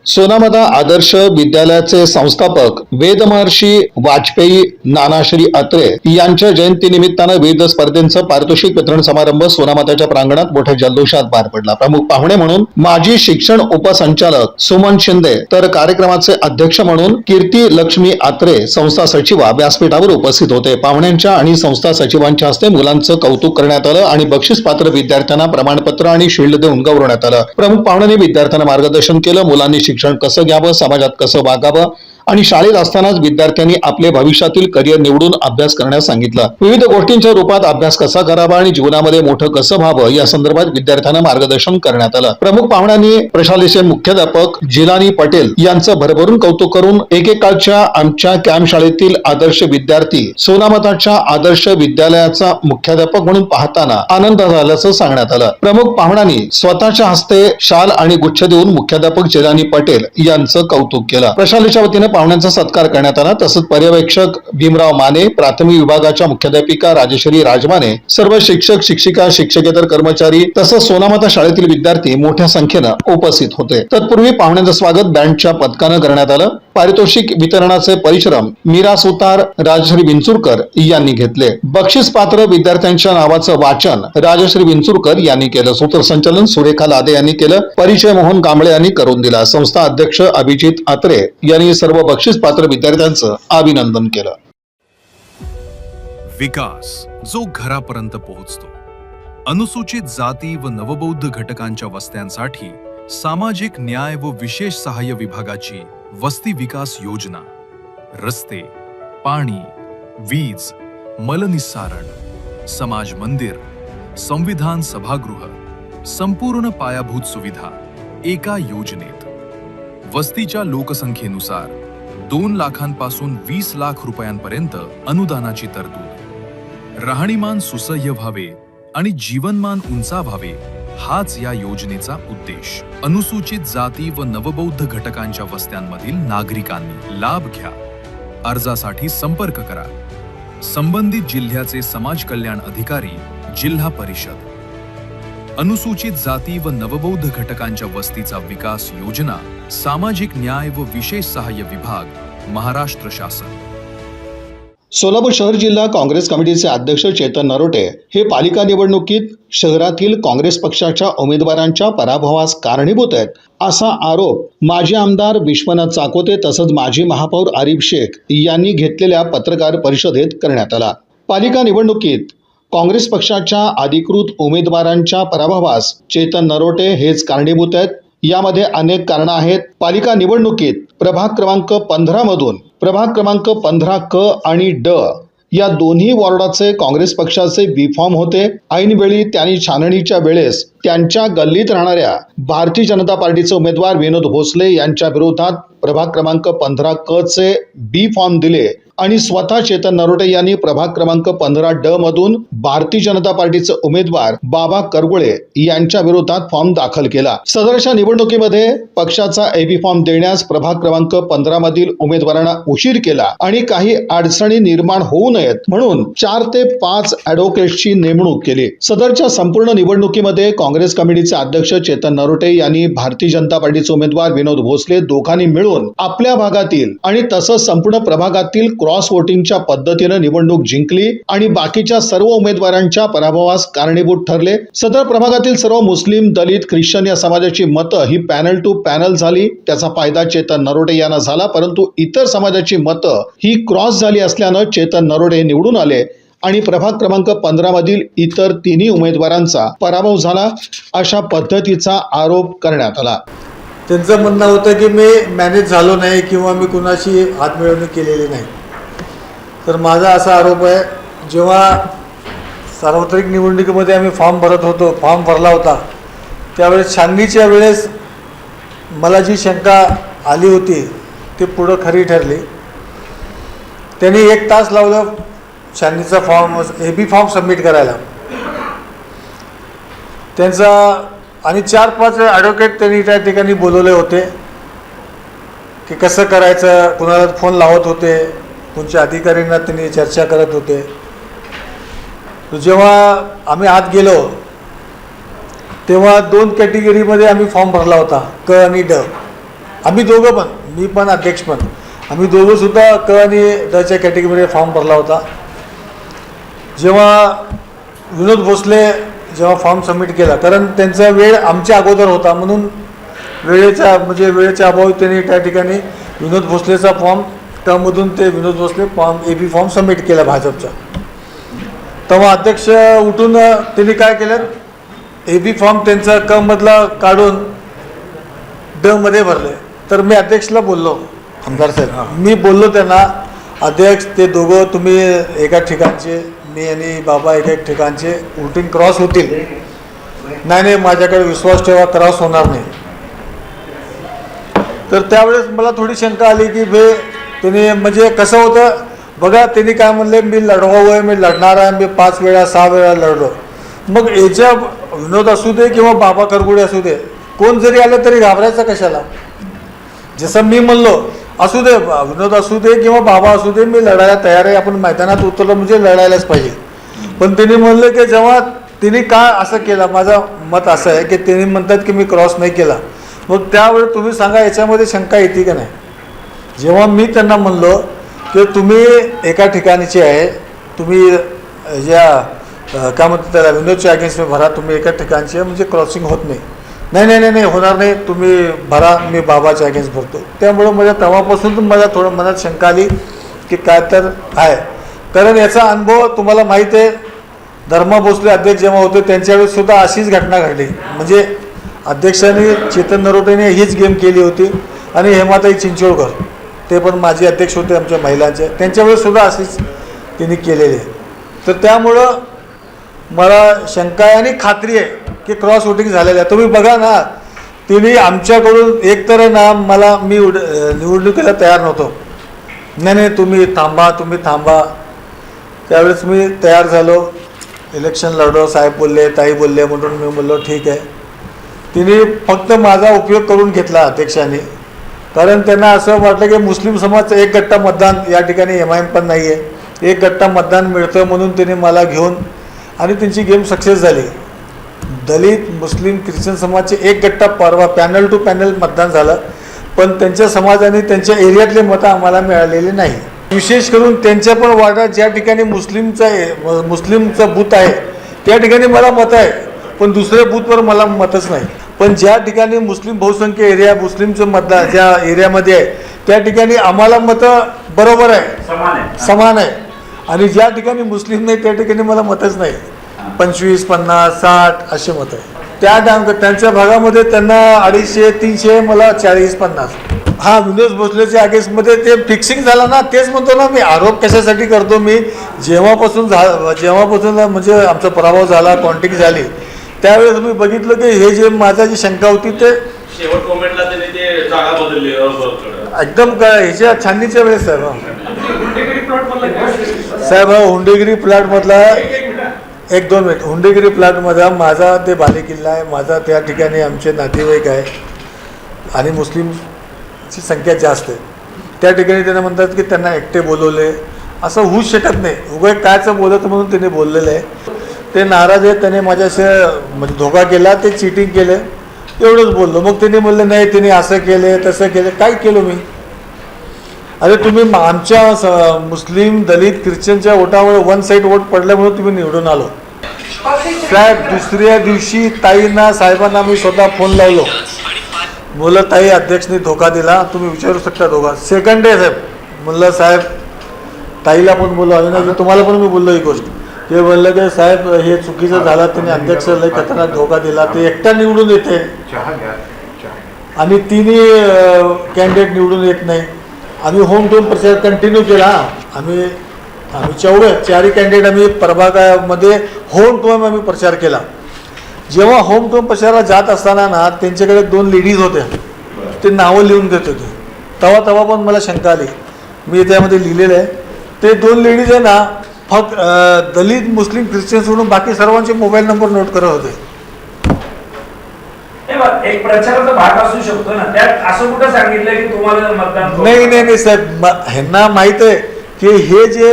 सोनामता आदर्श विद्यालयाचे संस्थापक वेदमहर्षी वाजपेयी नानाश्री अत्रे यांच्या जयंती निमित्तानं विविध स्पर्धेचं पारितोषिक वितरण समारंभ सोनामताच्या प्रांगणात मोठ्या जल्लोषात पार पडला। प्रमुख पाहुणे म्हणून माजी शिक्षण उपसंचालक सुमन शिंदे तर कार्यक्रमाचे अध्यक्ष म्हणून कीर्ती लक्ष्मी अत्रे संस्था सचिवा व्यासपीठावर उपस्थित होते। पाहुण्यांच्या आणि संस्था सचिवांच्या हस्ते मुलांचं कौतुक करण्यात आलं आणि बक्षीस पात्र विद्यार्थ्यांना प्रमाणपत्र आणि शील्ड देऊन गौरवण्यात आलं। प्रमुख पाहुण्यांनी विद्यार्थ्यांना मार्गदर्शन केलं। मुलांनी शिक्षण कसं घ्यावं, समाजात कसं वागावं आणि शाळेत असतानाच विद्यार्थ्यांनी आपले भविष्यातील करिअर निवडून अभ्यास करण्यास सांगितलं। विविध गोष्टींच्या रूपात अभ्यास कसा करावा आणि जीवनामध्ये मोठं कसं व्हावं या संदर्भात विद्यार्थ्यांना मार्गदर्शन करण्यात आलं। प्रमुख पाहुण्यांनी प्रशालेचे मुख्याध्यापक जिलानी पटेल यांचं भरभरून कौतुक करून एकेकाळच्या आमच्या कॅम्प शाळेतील आदर्श विद्यार्थी सोनामताच्या आदर्श विद्यालयाचा मुख्याध्यापक म्हणून पाहताना आनंद झाल्याचं सांगण्यात आलं। प्रमुख पाहुण्यांनी स्वतःच्या हस्ते शाल आणि गुच्छ देऊन मुख्याध्यापक जिलानी पटेल यांचं कौतुक केलं। प्रशालेच्या वतीने पाहुण्यांचा सत्कार करण्यात आला। तसंच पर्यवेक्षक भीमराव माने, प्राथमिक विभागाच्या मुख्याध्यापिका राजश्री राजमाने, सर्व शिक्षक शिक्षिका शिक्षकेतर कर्मचारी तसंच सोनामता शाळेतील विद्यार्थी मोठ्या संख्येनं उपस्थित होते। तत्पूर्वी पाहुण्यांचं स्वागत बँडच्या पथकानं करण्यात आलं। पारितोषिक वितरणाचे परिश्रम मीरा सुतार, राजश्री विंचुरकर यांनी घेतले। बक्षीस पात्र विद्यार्थ्यांच्या नावाचं वाचन राजश्री विंचुरकर यांनी केलं। सूत्रसंचालन सुरेखा लादे यांनी केलं। परिचय मोहन कांबळे यांनी करून दिला। संस्था अध्यक्ष अभिजित अत्रे यांनी सर्व बक्षीस पात्र विद्यार्थ्यांचं अभिनंदन केलं। विकास जो घरापर्यंत पोहोचतो, अनुसूचित जाती व नवबौद्ध घटकांच्या वस्त्यांसाठी सामाजिक न्याय व विशेष सहाय्य विभागाची वस्ती विकास योजना, रस्ते, पाणी, वीज, मलनिस्सारण, समाज मंदिर, संविधान सभागृह, संपूर्ण पायाभूत सुविधा एका योजनेत। वस्तीच्या लोकसंख्येनुसार 2 लाखांपासून 20 लाख रुपयांपर्यंत अनुदानाची तरतूद। राहणीमान सुसह्य व्हावे आणि जीवनमान उंचावावे हाच या योजनेचा उद्देश। अनुसूचित जाती व नवबौद्ध घटकांच्या वस्त्यांमधील नागरिकांनी लाभ घ्या। अर्जासाठी संपर्क करा। संबंधित जिल्ह्याचे समाज कल्याण अधिकारी, जिल्हा परिषद। अनुसूचित जाती व नवबौद्ध घटकांच्या वस्तीचा विकास योजना, सामाजिक न्याय व विशेष सहाय्य विभाग, महाराष्ट्र शासन। सोलापूर शहर जिल्हा काँग्रेस कमिटीचे अध्यक्ष चेतन नरोटे हे पालिका निवडणुकीत शहरातील काँग्रेस पक्षाच्या उमेदवारांच्या पराभवास कारणीभूत आहेत असा आरोप माजी आमदार विश्वनाथ चाकोते तसंच माजी महापौर आरिफ शेख यांनी घेतलेल्या पत्रकार परिषदेत करण्यात आला। पालिका निवडणुकीत काँग्रेस पक्षाच्या अधिकृत उमेदवारांच्या पराभवास चेतन नरोटे हेच कारणीभूत आहेत। यामध्ये अनेक कारणं आहेत। पालिका निवडणुकीत प्रभाग क्रमांक 15 मधून प्रभाग क्रमांक 15 क आणि ड या दोन्ही वॉर्डाचे काँग्रेस पक्षाचे बी फॉर्म होते। ऐनवेळी त्यांनी छाननीच्या वेळेस त्यांच्या गल्लीत राहणाऱ्या भारतीय जनता पार्टीचे उमेदवार विनोद भोसले यांच्या विरोधात प्रभाग क्रमांक 15 क चे बी फॉर्म दिले आणि स्वतः चेतन नरोटे यांनी प्रभाग क्रमांक 15 ड मधून भारतीय जनता पार्टीचे उमेदवार बाबा करगुळे यांच्या विरोधात फॉर्म दाखल केला। सदरच्या निवडणुकीमध्ये पक्षाचा एबी फॉर्म देण्यास प्रभाग क्रमांक 15 मधील उमेदवारांना उशीर केला आणि काही अडचणी निर्माण होऊ नयेत म्हणून 4 ते 5 ॲडव्होकेट्सची नेमणूक केली। सदरच्या संपूर्ण निवडणुकीमध्ये काँग्रेस कमिटीचे अध्यक्ष चेतन नरोटे यांनी भारतीय जनता पार्टीचे उमेदवार विनोद भोसले दोघांनी मिळून आपल्या भागातील आणि तसंच संपूर्ण प्रभागातील क्रॉस वोटिंगच्या पद्धतीने निवडणूक जिंकली आणि बाकीच्या सर्व उमेदवारांच्या पराभवास कारणीभूत ठरले। सदर प्रभागातील सर्व मुस्लिम, दलित, ख्रिश्चन या समाजाची मतं ही पॅनल टू पॅनल झाली। त्याचा फायदा चेतन नरोटे यांना झाला, परंतु इतर समाजाची मतं ही क्रॉस झाली असल्यानं चेतन नरोटे निवडून आले आणि प्रभाग क्रमांक 15 मधील इतर तिन्ही उमेदवारांचा पराभव झाला अशा पद्धतीचा आरोप करण्यात आला। त्यांचं म्हणणं होतं की मी मॅनेज झालो नाही किंवा मी कुणाशी हातमिळवणी केलेली नाही। तर माझा असा आरोप आहे, जेव्हा सार्वत्रिक निवडणुकीमध्ये आम्ही फॉर्म भरला होता त्यावेळेस छाननीच्या वेळेस मला जी शंका आली होती ती पुढं खरी ठरली। त्यांनी 1 तास लावलं छाननीचा फॉर्म एबी फॉर्म सबमिट करायला त्यांचा आणि 4-5 ॲडव्होकेट त्यांनी त्या ठिकाणी बोलवले होते की कसं करायचं, कुणाला फोन लावत होते, कोणत्या अधिकाऱ्यांना त्यांनी चर्चा करत होते। जेव्हा आम्ही आत गेलो तेव्हा 2 कॅटेगरीमध्ये आम्ही फॉर्म भरला होता, क आणि ड। आम्ही दोघं पण, मी पण अध्यक्ष पण, आम्ही दोघंसुद्धा क आणि दच्या कॅटेगरीमध्ये फॉर्म भरला होता. जेव्हा विनोद भोसले जेव्हा फॉर्म सबमिट केला, कारण त्यांचा वेळ आमच्या अगोदर होता म्हणून वेळेच्या अभावी त्यांनी त्या ठिकाणी विनोद भोसलेचा फॉर्म त्यामधून ते विनोद भोसले AB फॉर्म सबमिट केला भाजपचा. तेव्हा अध्यक्ष उठून त्यांनी काय केलं, AB फॉर्म त्यांचा क मधला काढून ड मध्ये भरले. तर मी अध्यक्षला बोललो, आमदार साहेब मी बोललो त्यांना, अध्यक्ष ते दोघं तुम्ही एका ठिकाणचे, मी आणि बाबा एका एक ठिकाणचे, वोटिंग क्रॉस होतील. नाही माझ्याकडे विश्वास ठेवा, क्रॉस होणार नाही. तर त्यावेळेस मला थोडी शंका आली की त्यांनी म्हणजे कसं होतं बघा, त्यांनी काय म्हणले, मी लढवावं आहे, मी लढणार आहे, मी 5 वेळा 6 वेळा लढलो. मग याच्या विनोद असू दे किंवा बाबा करगुडे असू दे, कोण जरी आलं तरी घाबरायचं कशाला. जसं मी म्हणलो, असू दे विनोद असू दे किंवा बाबा असू दे, मी लढायला तयार आहे, आपण मैदानात उतरलो म्हणजे लढायलाच पाहिजे. पण त्यांनी म्हणलं की जेव्हा त्यांनी का असं केलं, माझं मत असं आहे की त्यांनी म्हणतात की मी क्रॉस नाही केला. मग त्यावेळी तुम्ही सांगा याच्यामध्ये शंका येते का नाही. जेव्हा मी त्यांना म्हणलो की तुम्ही एका ठिकाणीचे आहे, तुम्ही ज्या काय म्हणतात त्याला विनोदच्या अगेन्स्ट भरा, तुम्ही एका ठिकाणचे म्हणजे क्रॉसिंग होत नाही. नाही होणार नाही, तुम्ही भरा, मी बाबाच्या अगेन्स्ट भरतो. त्यामुळं माझ्या तेव्हापासून माझ्या थोडं मनात शंका आली की काय तर आहे. कारण याचा अनुभव तुम्हाला माहीत आहे, धर्मा भोसले अध्यक्ष जेव्हा होते त्यांच्यावेळेस सुद्धा अशीच घटना घडली. म्हणजे अध्यक्षांनी चेतन नरोटेने हीच गेम केली होती आणि हेमाताई चिंचोळकर ते पण माजी अध्यक्ष होते आमच्या महिलांचे, त्यांच्यावेळेस सुद्धा अशीच त्यांनी केलेली. तर त्यामुळं मला शंका आहे आणि खात्री आहे की क्रॉस वोटिंग झालेलं आहे. तुम्ही बघा ना, तिने आमच्याकडून एकतर ना मी निवडणुकीला तयार नव्हतो. नाही तुम्ही थांबा. त्यावेळेस मी तयार झालो, इलेक्शन लढलो, साहेब बोलले, ताई बोलले म्हणून मी बोललो ठीक आहे. तिने फक्त माझा उपयोग करून घेतला अध्यक्षांनी, कारण त्यांना असं वाटलं की मुस्लिम समाजचं एक गट्टा मतदान या ठिकाणी MIM पण नाही आहे, एक गट्टा मतदान मिळतं म्हणून त्यांनी मला घेऊन आणि त्यांची गेम सक्सेस झाली. दलित मुस्लिम ख्रिश्चन समाजचे एक गट्टा परवा पॅनल टू पॅनल मतदान झालं, पण त्यांच्या समाजाने त्यांच्या एरियातले मतं आम्हाला मिळालेले नाही. विशेष करून त्यांच्या पण वार्डात ज्या ठिकाणी मुस्लिमचं बूथ आहे त्या ठिकाणी मला मतं आहे, पण दुसऱ्या बूथवर मला मतच नाही. पण ज्या ठिकाणी मुस्लिम बहुसंख्य एरिया, मुस्लिमचं मतदान ज्या एरियामध्ये आहे त्या ठिकाणी आम्हाला मतं बरोबर आहे, समान आहे. आणि ज्या ठिकाणी मुस्लिम नाही त्या ठिकाणी मला मतच नाही. 25, 50, 60 असे मत आहे. त्यांच्या भागामध्ये त्यांना 250-300, मला 40-50. हा विनोद भोसलेच्या अगेन्स्टमध्ये ते फिक्सिंग झालं ना, तेच म्हणतो ना मी. आरोप कशासाठी करतो मी, जेव्हापासून म्हणजे आमचा पराभव झाला, काउंटिंग झाली, त्यावेळेस मी बघितलं की हे जे जी शंका होती ते शेवट कॉमेंटला त्यांनी ते जागा बदलली एकदम ह्याच्या छाननीच्या वेळेस साहेब हुंडेगिरी प्लॅटमधला 1-2 मिनिट. हुंडेगिरी प्लॅटमधला माझा ते बालेकिल्ला आहे, माझा त्या ठिकाणी आमचे नातेवाईक आहे आणि मुस्लिमची संख्या जास्त आहे. त्या ठिकाणी त्यांना म्हणतात की त्यांना एकटे बोलवले, असं होऊच शकत नाही. उगाच कायचं बोलत म्हणून त्यांनी बोललेलं आहे. ते नाराज आहे, त्याने माझ्याशी म्हणजे धोका केला, ते चिटिंग केले, एवढंच बोललो. मग त्यांनी बोलले नाही त्यांनी असं केले तसं केलं. काय केलं मी? अरे तुम्ही आमच्या मुस्लिम दलित ख्रिश्चनच्या वोटावर 1 साईड वोट पडल्यामुळे तुम्ही निवडून आलो. साहेब दुसऱ्या दिवशी ताईंना साहेबांना मी स्वतः फोन लावलो, बोललं ताई अध्यक्षने धोका दिला, तुम्ही विचारू शकता दोघा. सेकंड डे साहेब म्हणलं साहेब ताईला पण बोललो, अविनाश तुम्हाला पण मी बोललो ही गोष्ट. ते बोललं की साहेब हे चुकीचं झालं, त्यांनी अध्यक्ष लय खतरनाक धोका दिला, ते एकटा निवडून येते आणि तिन्ही कॅन्डिडेट निवडून येत नाही. आम्ही होम टून प्रचार कंटिन्यू केला. आम्ही 4ही कॅन्डिडेट आम्ही प्रभागामध्ये होम टून आम्ही प्रचार केला. जेव्हा होम टून प्रचाराला जात असताना ना त्यांच्याकडे 2 लेडीज होत्या, ते नावं लिहून घेत होते. तेव्हा पण मला शंका आली, मी त्यामध्ये लिहिलेलं आहे. ते 2 लेडीज आहे ना फक्त दलित मुस्लिम ख्रिश्चन सोडून बाकी सर्वांचे मोबाईल नंबर नोट करत होते. एक प्रचाराचा भाग असू शकतो ना, त्यात असं कुठं सांगितलं की तुम्हाला मतदान नाही साहेब, ह्यांना माहित आहे की हे जे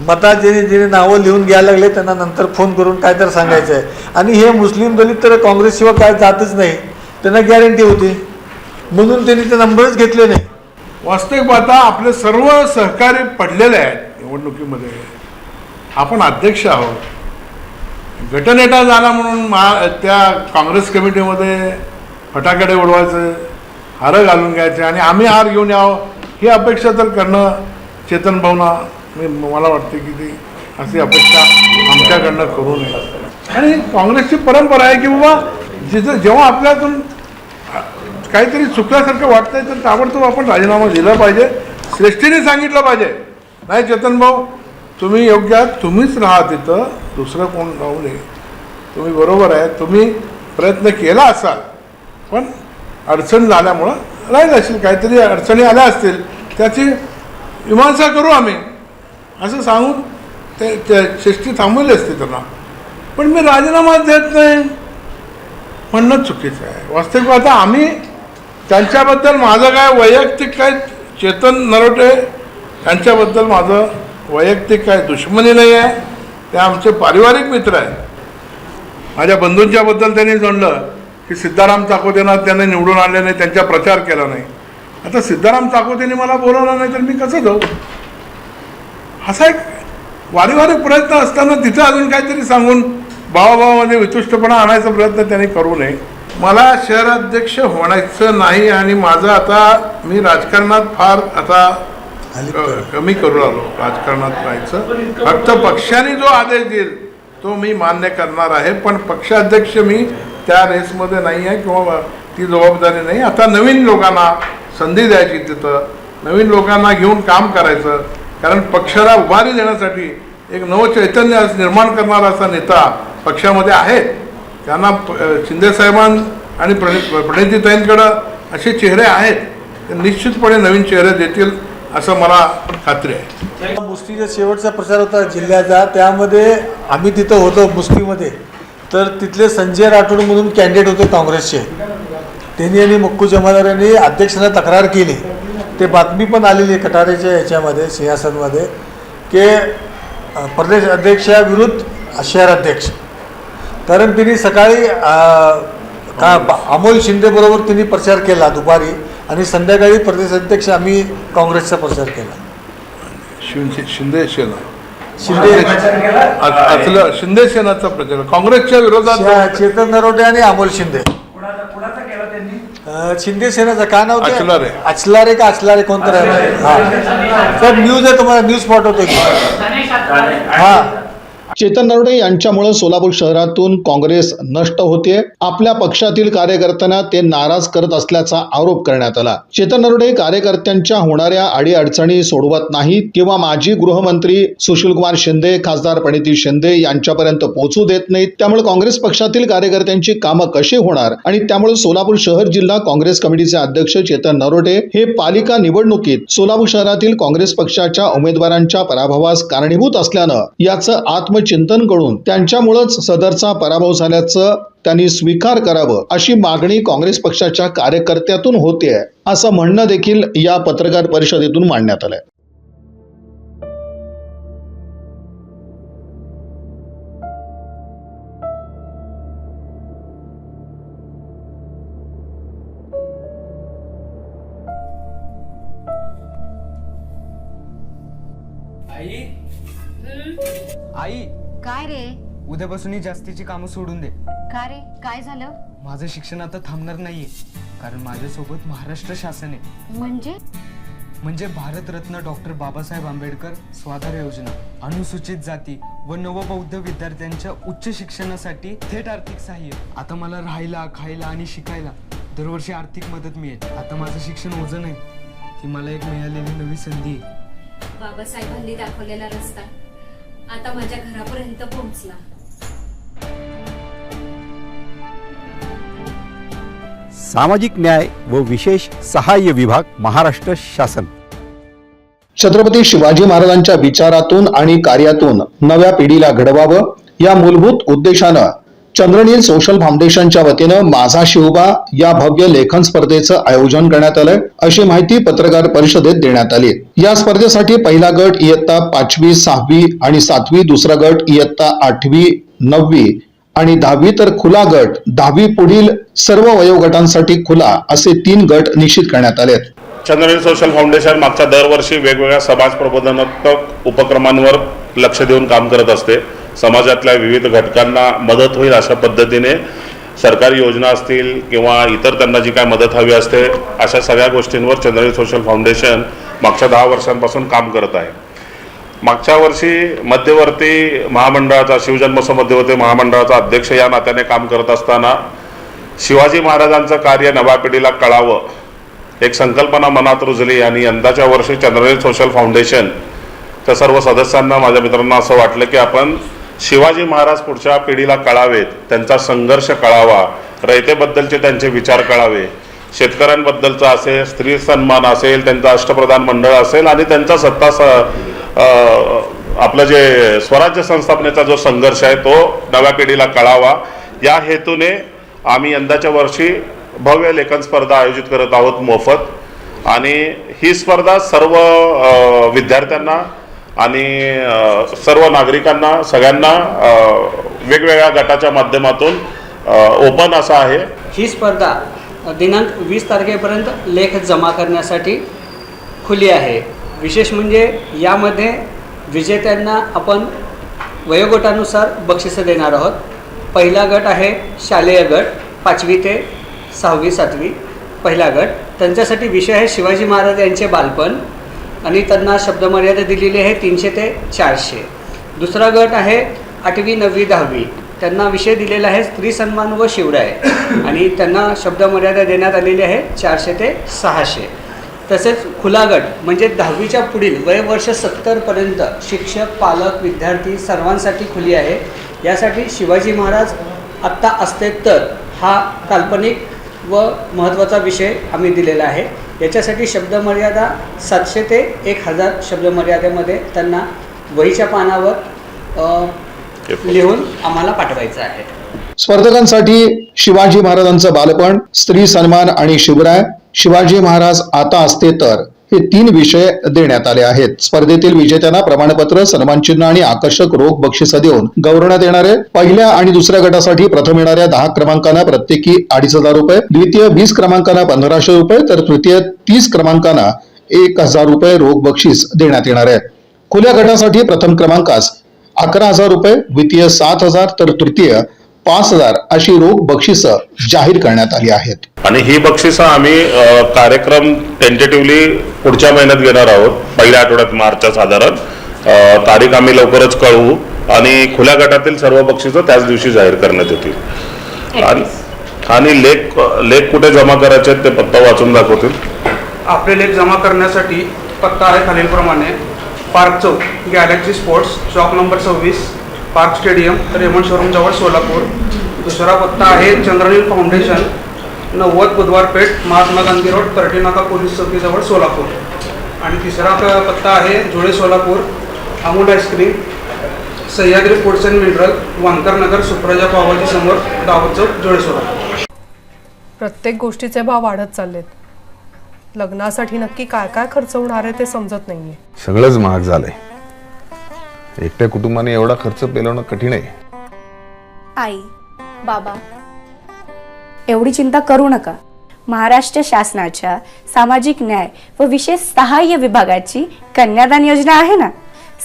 मतात जे नावं लिहून घ्यायला लागले त्यांना नंतर फोन करून काय तर सांगायचं आहे. आणि हे मुस्लिम दलित तर काँग्रेसशिवाय काय जातच नाही, त्यांना गॅरंटी होती. म्हणून त्यांनी ते नंबरच घेतले नाही. वास्तविक पाहता आपले सर्व सहकारी पडलेले आहेत निवडणुकीमध्ये. आपण अध्यक्ष आहोत. गटनेता झाला म्हणून त्या काँग्रेस कमिटीमध्ये फटाकडे उडवायचे, हारं घालून घ्यायचे आणि आम्ही हार घेऊन यावं ही अपेक्षा तर करणं चेतन भाऊना मला वाटते की ती अशी अपेक्षा आमच्याकडनं करू नये. आणि काँग्रेसची परंपरा आहे की बाबा जेव्हा आपल्यातून काहीतरी चुकल्यासारखं वाटतंय तर ताबडतोब आपण राजीनामा दिला पाहिजे. श्रेष्ठीने सांगितलं पाहिजे, नाही चेतन भाऊ तुम्ही योग्य आहात, तुम्हीच राहा तिथं, दुसरं कोण राहू नये. तुम्ही बरोबर आहे, तुम्ही प्रयत्न केला असाल पण अडचण झाल्यामुळं राहील असेल, काहीतरी अडचणी आल्या असतील त्याची मीमांसा करू आम्ही असं सांगून ते श्रेष्ठी थांबवली असते त्यांना. पण मी राजीनामा देत नाही म्हणणं चुकीचं आहे. वास्तविक आता आम्ही त्यांच्याबद्दल माझं काय वैयक्तिक काय चेतन नरोटे यांच्याबद्दल माझं वैयक्तिक काय दुश्मनी नाही आहे. ते आमचे पारिवारिक मित्र आहेत. माझ्या बंधूंच्याबद्दल त्यांनी जोडलं की सिद्धाराम चाकोतेंना त्यांनी निवडून आणले नाही, त्यांचा प्रचार केला नाही. आता सिद्धाराम चाकोतेंनी मला बोलवलं नाही तर मी कसं जाऊ? असा एक वारीवारी प्रयत्न असताना तिथं अजून काहीतरी सांगून भावाभावामध्ये वितुष्टपणा आणायचा प्रयत्न त्यांनी करू नये. मला शहराध्यक्ष होण्याचं नाही आणि माझं आता मी राजकारणात फार आता कमी करू लागलो राजकारणात राहायचं. फक्त पक्षाने जो आदेश देईल तो मी मान्य करणार आहे. पण पक्षाध्यक्ष मी त्या रेसमध्ये नाही आहे किंवा ती जबाबदारी नाही. आता नवीन लोकांना संधी द्यायची, तिथं नवीन लोकांना घेऊन काम करायचं. कारण पक्षाला उभारी देण्यासाठी एक नवचैतन्य निर्माण करणारा असा नेता पक्षामध्ये आहे. त्यांना शिंदेसाहेबां आणि प्रणितीताईंकडं असे चेहरे आहेत, ते निश्चितपणे नवीन चेहरे देतील असं मला खात्री आहे. मुस्तीचा शेवटचा प्रचार होता जिल्ह्याचा, त्यामध्ये आम्ही तिथं होतो मुस्तीमध्ये. तर तिथले संजय राठोड म्हणून कॅन्डिडेट होते काँग्रेसचे. त्यांनी आणि मक्कू जमादार यांनी अध्यक्षांना तक्रार केली. ते बातमी पण आलेली आहे कटारेच्या याच्यामध्ये सिंहासनमध्ये की प्रदेश अध्यक्षाविरुद्ध शहराध्यक्ष. कारण त्यांनी सकाळी अमोल शिंदेबरोबर त्यांनी प्रचार केला दुपारी आणि संध्याकाळी प्रदेश अध्यक्ष आम्ही काँग्रेसचा प्रचार केला. शिंदे सेना शिंदे सेनाचा प्रचार काँग्रेसच्या विरोधात चेतन नरोटे आणि अमोल शिंदे. कुणाचा केला त्यांनी? शिंदे सेनाचं काय नाव? अचलारे. अचलारे का अचलारे कोणतं आहे? हां सर न्यूज आहे, तुम्हाला न्यूज पाठवतो की हां. चेतन नरोटे यांच्यामुळे सोलापूर शहरातून काँग्रेस नष्ट होते. आपल्या पक्षातील कार्यकर्त्यांना ते नाराज करत असल्याचा आरोप करण्यात आला. चेतन नरोटे कार्यकर्त्यांच्या होणाऱ्या अडीअडचणी सोडवत नाहीत किंवा माजी गृहमंत्री सुशीलकुमार शिंदे, खासदार प्रणिती शिंदे यांच्यापर्यंत पोहोचू देत नाहीत. त्यामुळे काँग्रेस पक्षातील कार्यकर्त्यांची कामं कशी होणार आणि त्यामुळे सोलापूर शहर जिल्हा काँग्रेस कमिटीचे अध्यक्ष चेतन नरोटे हे पालिका निवडणुकीत सोलापूर शहरातील काँग्रेस पक्षाच्या उमेदवारांच्या पराभवास कारणीभूत असल्यानं याचं आत्मचिंतन करून त्यांच्यामुळेच सदरचा पराभव झाल्याचं त्यांनी स्वीकार करावं अशी मागणी काँग्रेस पक्षाच्या कार्यकर्त्यातून होते, असं म्हणणं देखील या पत्रकार परिषदेतून मांडण्यात आलंय. आई, काय रे? उद्यापासून ही जास्तीची कामं सोडून दे. का रे? काय झालं? माझं शिक्षण आता थांबणार नाहीये, कारण माझ्यासोबत महाराष्ट्र शासन आहे. म्हणजे भारतरत्न डॉक्टर बाबासाहेब आंबेडकर स्वाधार योजना, अनुसूचित जाती व नवबौद्ध विद्यार्थ्यांच्या उच्च शिक्षणासाठी थेट आर्थिक सहाय्य. आता मला राहायला, खायला आणि शिकायला दरवर्षी आर्थिक मदत मिळेल. आता माझं शिक्षण ओझं नाही, ती मला एक मिळालेली नवी संधी आहे. बाबासाहेबांनी दाखवलेला रस्ता आता माझ्या घरापर्यंत पोहोचला. सामाजिक न्याय व विशेष सहाय्य विभाग, महाराष्ट्र शासन. छत्रपती शिवाजी महाराजांच्या विचारातून आणि कार्यातून नव्या पिढीला घडवावं या मूलभूत उद्देशानं चंद्रनील सोशल फाउंडेशनच्या वतीनं माझा शिवबा या भव्य लेखन स्पर्धेचं आयोजन करण्यात आलंय, अशी माहिती पत्रकार परिषदेत देण्यात आली. या स्पर्धेसाठी पहिला गट इयत्ता 5वी, 6वी आणि 7वी, दुसरा गट इयत्ता 8वी, 9वी आणि 10वी तर खुला गट, 10वी पुढील सर्व वयोगटांसाठी खुला असे 3 गट निश्चित करण्यात आले. चंद्रनील सोशल फाउंडेशन मागच्या दरवर्षी वेगवेगळ्या समाज प्रबोधनात्मक उपक्रमांवर लक्ष देऊन काम करत असते. समाजातल्या विविध घटकांना मदत होईल अशा पद्धतीने सरकारी योजना असतील किंवा इतर त्यांना जी काय मदत हवी असते अशा सगळ्या गोष्टींवर चंद्रनील सोशल फाउंडेशन मागच्या 10 वर्षांपासून काम करत आहे. मागच्या वर्षी मध्यवर्ती महामंडळाचा शिवजन्मोत्सव मध्यवर्ती महामंडळाचा अध्यक्ष या नात्याने काम करत असताना शिवाजी महाराजांचं कार्य नव्या पिढीला कळावं एक संकल्पना मनात रुजली आणि यंदाच्या वर्षी चंद्रनील सोशल फाउंडेशनच्या सर्व सदस्यांना माझ्या मित्रांना असं वाटलं की आपण शिवाजी महाराज पुढच्या पिढीला कळावेत, त्यांचा संघर्ष कळावा, रयतेबद्दलचे त्यांचे विचार कळावे, शेतकऱ्यांबद्दलचा असेल, स्त्री सन्मान असेल, त्यांचा अष्टप्रधान मंडळ असेल आणि त्यांचा आपलं जे स्वराज्य संस्थापनेचा जो संघर्ष आहे तो नव्या पिढीला कळावा या हेतूने आम्ही यंदाच्या वर्षी भव्य लेखन स्पर्धा आयोजित करत आहोत मोफत. आणि ही स्पर्धा सर्व विद्यार्थ्यांना आणि सर्व नागरिकांना सगळ्यांना वेगवेगळ्या गटाच्या माध्यमातून ओपन असं आहे. ही स्पर्धा दिनांक 20 तारखेपर्यंत लेख जमा करण्यासाठी खुली आहे. विशेष म्हणजे यामध्ये विजेत्यांना आपण वयोगटानुसार बक्षिसं देणार आहोत. पहिला गट आहे शालेय गट, 5वी ते 6वी 7वी पहिला गट. त्यांच्यासाठी विषय आहे शिवाजी महाराज यांचे बालपण आणि त्यांना शब्दमर्यादा दिलेली आहे 300 ते 400. दुसरा गट आहे 8वी 9वी 10वी. त्यांना विषय दिलेला आहे स्त्री सन्मान व शिवराय आणि त्यांना शब्दमर्यादा देण्यात आलेली आहे 400 ते 600. तसेच खुला गट म्हणजे 10वीच्या पुढील वयवर्ष 70पर्यंत शिक्षक, पालक, विद्यार्थी सर्वांसाठी खुली आहे. यासाठी शिवाजी महाराज आत्ता असते तर हा काल्पनिक व महत्त्वाचा विषय आम्ही दिलेला आहे. याच्यासाठी शब्दमर्यादा 700 ते 1000 शब्दमर्यादेमध्ये त्यांना वहीच्या पानावर लिहून आम्हाला पाठवायचं आहे. स्पर्धकांसाठी शिवाजी महाराजांचं बालपण, स्त्री सन्मान आणि शिवराय, शिवाजी महाराज आता असते तर हे 3 विषय देण्यात आले आहेत. स्पर्धेतील विजेत्यांना प्रमाणपत्र, सन्मानचिन्ह आणि आकर्षक रोख बक्षिसं देऊन गौरवण्यात येणार आहे. पहिल्या आणि दुसऱ्या गटासाठी प्रथम येणाऱ्या 10 क्रमांकांना प्रत्येकी 2500 रुपये, द्वितीय 20 क्रमांकांना 1500 रुपये तर तृतीय 30 क्रमांकांना 1000 रुपये रोख बक्षीस देण्यात येणार आहे. खुल्या गटासाठी प्रथम क्रमांकास 11000 रुपये, द्वितीय 7000 तर तृतीय 5000 अशी रोख बक्षिसं जाहीर करण्यात आली आहेत. आणि ही बक्षिसं आम्ही कार्यक्रम टेंटेटिव्हली पुढच्या महिन्यात घेणार आहोत. पहिल्या आठवड्यात मार्चच्या साधारण तारीख आम्ही लवकरच कळवू आणि खुल्या गटातील सर्व बक्षिसं त्याच दिवशी जाहीर करण्यात येतील. आणि लेख कुठे जमा करायचे आहेत ते पत्ता वाचून दाखवतील. आपले लेख जमा करण्यासाठी पत्ता आहे खालीलप्रमाणे: park Chowk, galaxy sports, Chowk number 26, park stadium, Raymond showroom जवळ सोलापूर. दुसरा पत्ता आहे Chandranil foundation, 90 Budhwar Peth, Mahatma Gandhi road, Tarti Naka police चौकीजवळ सोलापूर. आणि तिसरा पत्ता आहे Jule Solapur, Amul ice cream, Sahyadri foods and mineral, Vankar Nagar, Supraja pav bhaji समोर, दावत चौक, जुळे सोलापूर. प्रत्येक गोष्टीचे भाव वाढत चाललेत. लग्नासाठी नक्की काय काय खर्च होणार आहे ते समजत नाहीये. सगळंच महाग झालंय. एकट्या कुटुंबाने एवढा खर्च पेलवणं कठीण आहे. आई, बाबा, एवढी चिंता करू नका. महाराष्ट्र शासनाच्या सामाजिक न्याय व विशेष सहाय्य विभागाची कन्यादान योजना आहे ना.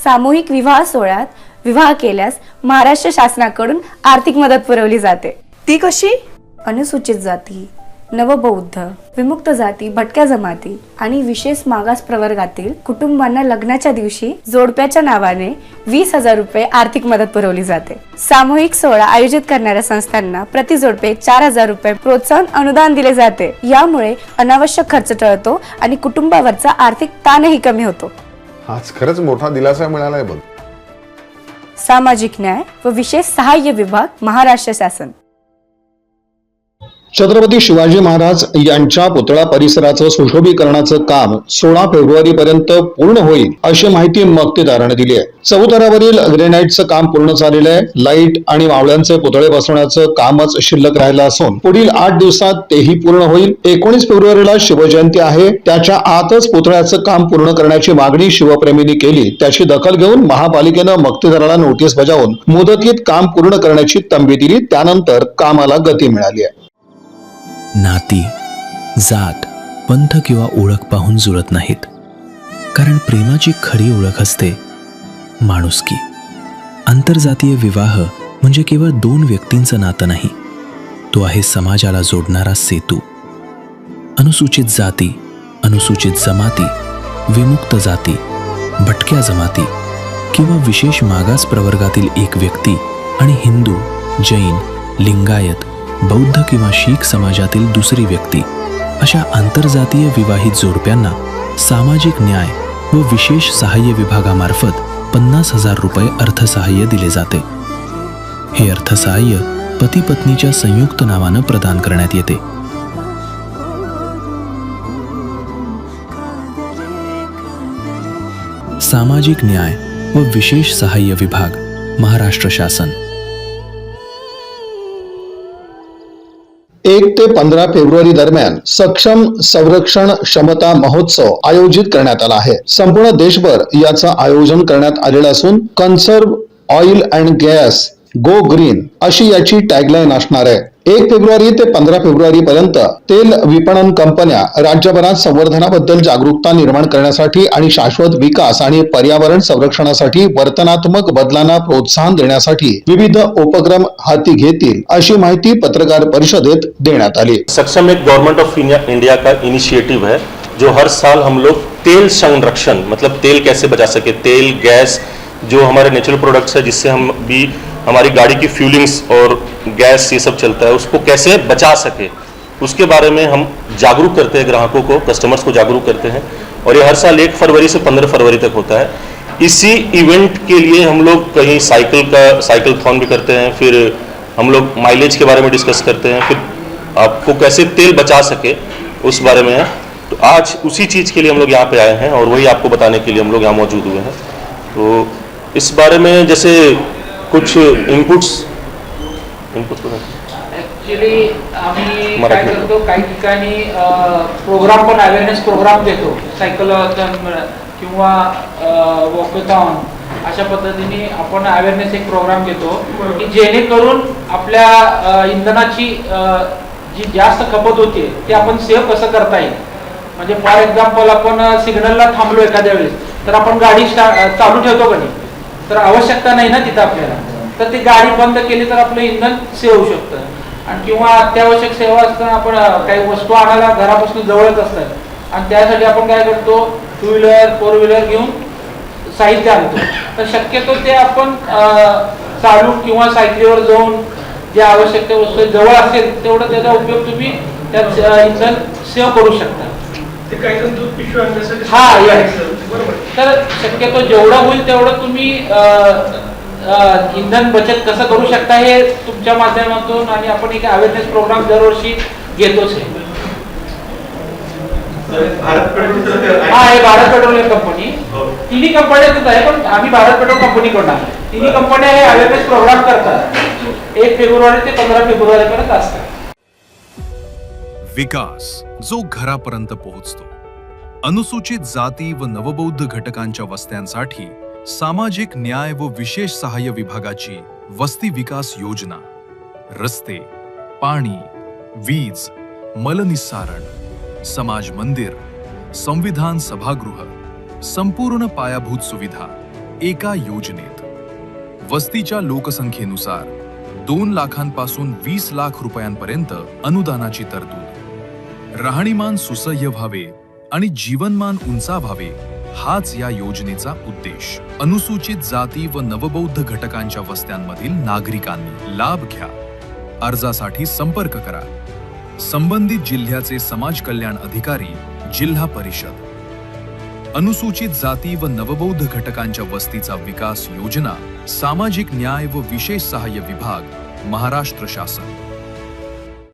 सामूहिक विवाह सोहळ्यात विवाह केल्यास महाराष्ट्र शासनाकडून आर्थिक मदत पुरवली जाते. ती कशी? अनुसूचित जाती, नवबौद्ध, विमुक्त जाती, भटक्या जमाती आणि विशेष मागास प्रवर्गातील कुटुंबांना लग्नाच्या दिवशी जोडप्याच्या नावाने 20,000 रुपये आर्थिक मदत पुरवली जाते. सामूहिक सोहळा आयोजित करणाऱ्या संस्थांना प्रति जोडपे 4,000 रुपये प्रोत्साहन अनुदान दिले जाते. यामुळे अनावश्यक खर्च टळतो आणि कुटुंबावरचा आर्थिक ताणही कमी होतो. आज खरंच मोठा दिलासा मिळालाय बघ. सामाजिक न्याय व विशेष सहाय्य विभाग, महाराष्ट्र शासन. छत्रपती शिवाजी महाराज यांच्या पुतळा परिसराचं सुशोभीकरणाचं काम 16 फेब्रुवारीपर्यंत पूर्ण होईल अशी माहिती मक्तेदाराने दिली आहे. चौतरावरील ग्रेनाइटचं काम पूर्ण झालेलं आहे. लाईट आणि मावळ्यांचे पुतळे बसवण्याचं कामच शिल्लक राहिलं असून पुढील 8 दिवसात तेही पूर्ण होईल. 19 फेब्रुवारीला शिवजयंती आहे. त्याच्या आतच पुतळ्याचं काम पूर्ण करण्याची मागणी शिवप्रेमींनी केली. त्याची दखल घेऊन महापालिकेनं मक्तेदाराला नोटीस बजावून मुदतीत काम पूर्ण करण्याची तंबी दिली. त्यानंतर कामाला गती मिळाली आहे. नाती, जात, पंथ किंवा ओळख पाहून जुळत नाहीत, कारण प्रेमाची खरी ओळख असते माणुसकी. आंतरजातीय विवाह म्हणजे केवळ 2 व्यक्तींचं नातं नाही, तो आहे समाजाला जोडणारा सेतू. अनुसूचित जाती, अनुसूचित जमाती, विमुक्त जाती, भटक्या जमाती किंवा विशेष मागास प्रवर्गातील एक व्यक्ती आणि हिंदू, जैन, लिंगायत, बौद्ध किंवा शीख समाजातील दुसरी व्यक्ती अशा आंतरजातीय विवाहित जोडप्यांना सामाजिक न्याय व विशेष सहाय्य विभागामार्फत 50,000 रुपये अर्थसहाय्य दिले जाते. हे अर्थसहाय्य पती पत्नीच्या संयुक्त नावानं प्रदान करण्यात येते. सामाजिक न्याय व विशेष सहाय्य विभाग, महाराष्ट्र शासन. 1 ते 15 फेब्रुवारी दरम्यान सक्षम संरक्षण क्षमता महोत्सव आयोजित करण्यात आला आहे. संपूर्ण देशभर याचं आयोजन करण्यात आलेलं असून conserve oil and gas go green अशी याची टॅगलाईन असणार आहे. 1 फेब्रुवारी ते 15 फेब्रुवारी पर्यंत तेल विपणन कंपन्या राज्यभरात संवर्धनाबद्दल जागरूकता निर्माण करण्यासाठी आणि शाश्वत विकास आणि पर्यावरण संरक्षणासाठी वर्तनात्मक बदलांना प्रोत्साहन देण्यासाठी विविध उपक्रम हाती घेतील अशी माहिती पत्रकार परिषदेत देण्यात आली. सक्षम एक गवर्नमेंट ऑफ इंडिया का इनिशिएटिव है जो हर साल हम लोग तेल संरक्षण मतलब तेल कैसे बचा सके, तेल गैस जो हमारे नेचुरल प्रोडक्ट्स है जिससे हम भी हमारी गाड़ी की फ्यूलिंग्स और गैस ये सब चलता है उसको कैसे बचा सके उसके बारे में हम जागरूक करते हैं, ग्राहकों को, कस्टमर्स को जागरूक करते हैं. और ये हर साल 1 फरवरी से 15 फरवरी तक होता है. इसी इवेंट के लिए हम लोग कहीं साइकिल-थॉन भी करते हैं, फिर हम लोग माइलेज के बारे में डिस्कस करते हैं, फिर आपको कैसे तेल बचा सके उस बारे में है. तो आज उसी चीज़ के लिए हम लोग यहाँ पे आए हैं और वही आपको बताने के लिए हम लोग यहाँ मौजूद हुए हैं. तो इस बारे में जैसे कुछ इनपुट्स ॲक्च्युली आम्ही काय करतो, काही ठिकाणी प्रोग्राम पण अवेअरनेस प्रोग्राम देतो, सायकल किंवा वॉकथॉन अशा पद्धतीने आपण अवेअरनेस एक प्रोग्राम घेतो की जेणेकरून आपल्या इंधनाची जी जास्त खपत होते ते आपण सेव्ह कसं करता येईल. म्हणजे फॉर एक्झाम्पल आपण सिग्नलला थांबलो एखाद्या वेळेस तर आपण गाडी चालू ठेवतो का नाही, तर आवश्यकता नाही ना तिथं आपल्याला, तर ती गाडी बंद केली तर आपलं इंधन सेव्ह होऊ शकतं. आणि किंवा अत्यावश्यक सेवा असताना आपण काही वस्तू आणायला घरापासून जवळच असतात आणि त्यासाठी आपण काय करतो, 2 व्हीलर 4 व्हीलर घेऊन साहित्य आणतो. तर शक्यतो ते आपण चालून किंवा सायकलीवर जाऊन जे आवश्यक त्या वस्तू जवळ असेल तेवढं त्याचा उपयोग तुम्ही त्यात इंधन सेव्ह करू शकता. तर शक्यतो जेवढं होईल तेवढं तुम्ही इंधन बचत कसं करू शकता हे तुमच्या माध्यमातून आणि आपण एक अवेअरनेस प्रोग्राम दरवर्षी घेतोच आहे. हे भारत पेट्रोलियम कंपनी, तिन्ही कंपन्याच आहे, पण आम्ही भारत पेट्रोल कंपनीकडून आहे. तिन्ही कंपन्या हे अवेअरनेस प्रोग्राम करतात. 1 फेब्रुवारी ते 15 फेब्रुवारी पर्यंत असतात. विकास जो घरापर्यंत पोहोचतो. अनुसूचित जाती व नवबौद्ध घटकांच्या वस्त्यांसाठी सामाजिक न्याय व विशेष सहाय्य विभागाची वस्ती विकास योजना, रस्ते, पाणी, वीज, मलनिस्सारण, समाज मंदिर, संविधान सभागृह, संपूर्ण पायाभूत सुविधा एका योजनेत. वस्तीच्या लोकसंख्येनुसार 2 लाखांपासून 20 लाख रुपयांपर्यंत अनुदानाची तरतूद. राहणीमान सुसह्य व्हावे आणि जीवनमान उंचावावे हाच या योजनेचा उद्देश. अनुसूचित जाती व नवबौद्ध घटकांच्या वस्त्यांमधील नागरिकांनी लाभ घ्या. अर्जासाठी संपर्क करा. संबंधित जिल्ह्याचे समाज कल्याण अधिकारी, जिल्हा परिषद. अनुसूचित जाती व नवबौद्ध घटकांच्या वस्तीचा विकास योजना, सामाजिक न्याय व विशेष सहाय्य विभाग, महाराष्ट्र शासन.